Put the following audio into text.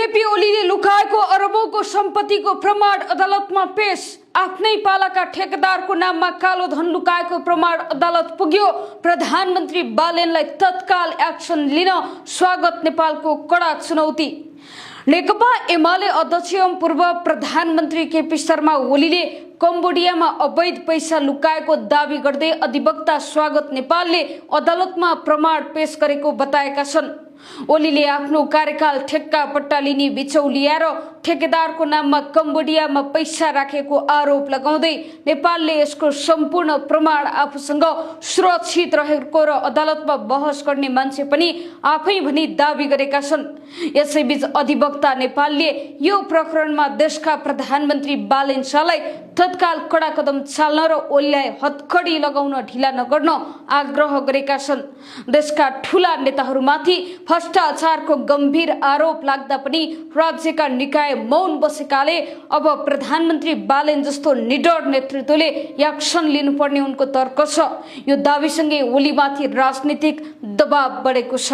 केपी ओलीले लुकाएको अरबौंको सम्पत्तिको प्रमाण अदालतमा पेश। आफ्नै पालाका ठेकेदारको नाममा कालो धन लुकाएको प्रमाण अदालत पुग्यो। प्रधानमन्त्री बालेनलाई तत्काल एक्सन लिन स्वागत नेपालको कडा चुनौती। नेकपा एमाले अध्यक्ष एवं पूर्व प्रधानमन्त्री केपी शर्मा ओलीले कम्बोडियामा अवैध पैसा लुकाएको दावी गर्दै अधिवक्ता स्वागत नेपालले अदालतमा प्रमाण पेश गरेको बताएका छन्। ओलीले आफ्नो कार्यकाल ठेक्का पट्टा लिने बिचौलिया र ठेकेदारको नाममा कम्बोडियामा पैसा राखेको आरोप लगाउँदै नेपालले यसको सम्पूर्ण प्रमाण आफूसँग सुरक्षित रहेको र अदालतमा बहस गर्ने मान्छे पनि आफै भनी दावी गरेका छन्। यसैबीच अधिवक्ता नेपालले यो प्रकरणमा देशका प्रधानमन्त्री बालेन शाहलाई तत्काल कडा कदम चाल्न र ओलीलाई हतकडी लगाउन ढिला नगर्न आग्रह गरेका छन्। देशका ठूला नेताहरूमाथि भ्रष्टाचारको गम्भीर आरोप लाग्दा पनि राज्यका निकाय मौन बसेकाले अब प्रधानमन्त्री बालेन जस्तो निडर नेतृत्वले एक्सन लिनुपर्ने उनको तर्क छ। यो दावीसँगै ओलीमाथि राजनीतिक दबाव बढेको छ।